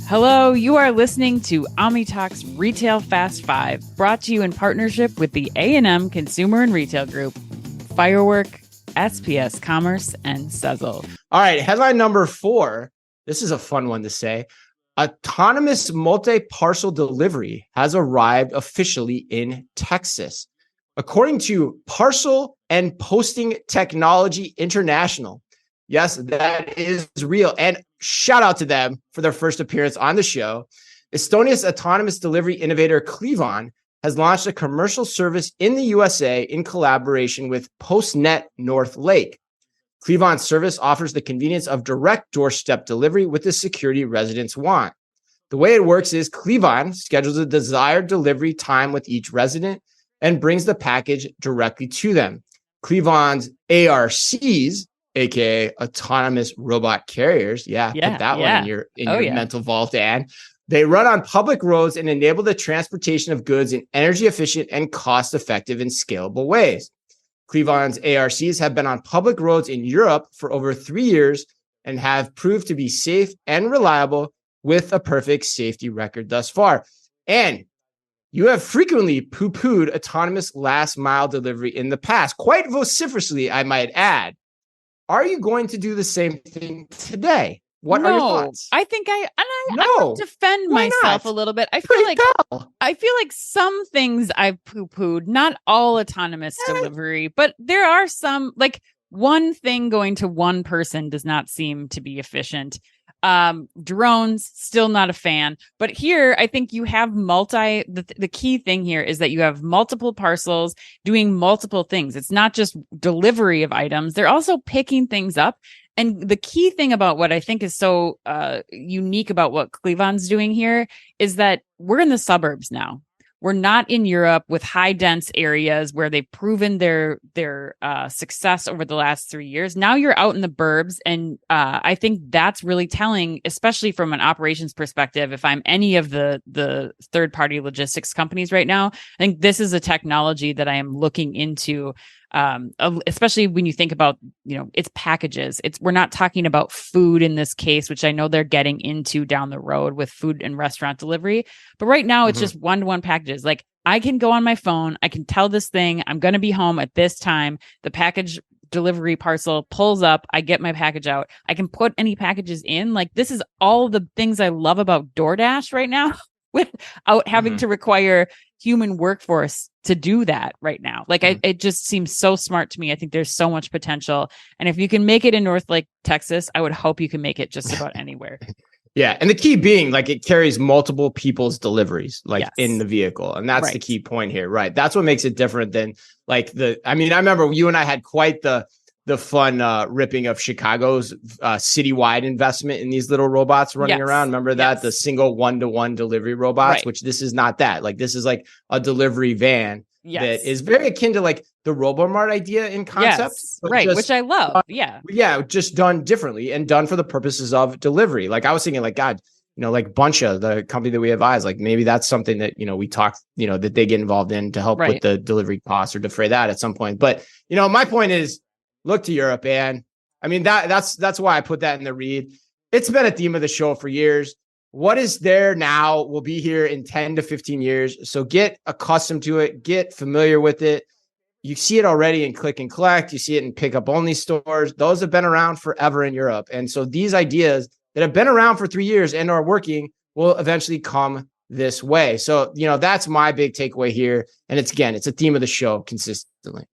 Hello, you are listening to OmniTalk's Retail Fast 5, brought to you in partnership with the A&M Consumer and Retail Group, Firework, SPS Commerce, and Sezzle. All right, headline number 4. This is a fun one to say. Autonomous multi-parcel delivery has arrived officially in Texas. According to Parcel and Posting Technology International, yes, that is real. And shout out to them for their first appearance on the show. Estonia's autonomous delivery innovator Clevon has launched a commercial service in the USA in collaboration with PostNet North Lake. Clevon's service offers the convenience of direct doorstep delivery with the security residents want. The way it works is Clevon schedules a desired delivery time with each resident and brings the package directly to them. Clevon's ARCs, aka autonomous robot carriers. Put that one in your mental vault, Dan. They run on public roads and enable the transportation of goods in energy efficient and cost effective and scalable ways. Clevon's ARCs have been on public roads in Europe for over 3 years and have proved to be safe and reliable with a perfect safety record thus far. And you have frequently poo-pooed autonomous last mile delivery in the past, quite vociferously, I might add. Are you going to do the same thing today? What are your thoughts? I think I would defend myself a little bit. I feel like some things I've poo-pooed, not all autonomous delivery, but there are some, like one thing going to one person does not seem to be efficient. Drones, still not a fan. But here, I think you have the key thing here is that you have multiple parcels doing multiple things. It's not just delivery of items. They're also picking things up. And the key thing about what I think is so unique about what Clevon's doing here is that we're in the suburbs now. We're not in Europe with high dense areas where they've proven their success over the last 3 years. Now you're out in the burbs. And I think that's really telling, especially from an operations perspective. If I'm any of the third party logistics companies right now, I think this is a technology that I am looking into. Especially when you think about, it's packages. We're not talking about food in this case, which I know they're getting into down the road with food and restaurant delivery. But right now it's just one-to-one packages. Like I can go on my phone, I can tell this thing, I'm going to be home at this time. The package delivery parcel pulls up, I get my package out. I can put any packages in. Like this is all the things I love about DoorDash right now without having to require human workforce to do that right now. Like it just seems so smart to me. I think there's so much potential. And if you can make it in North Lake, Texas, I would hope you can make it just about anywhere. Yeah. And the key being like it carries multiple people's deliveries in the vehicle. And that's the key point here. Right. That's what makes it different than I remember you and I had quite the fun ripping of Chicago's citywide investment in these little robots running around. Remember that? The single one-to-one delivery robots, which this is not that. Like this is like a delivery van that is very akin to like the Robomart idea in concept. Yes, which I love. Just done differently and done for the purposes of delivery. Like I was thinking like, God, like Buncha, the company that we advise, like maybe that's something that, we talk, that they get involved in to help with the delivery costs or defray that at some point. But, my point is, look to Europe, and I mean that's why I put that in the read. It's been a theme of the show for years. What is there now will be here in 10 to 15 years. So get accustomed to it, get familiar with it. You see it already in click and collect. You see it in pickup only stores. Those have been around forever in Europe. And so these ideas that have been around for 3 years and are working will eventually come this way. So, that's my big takeaway here. And it's a theme of the show consistently.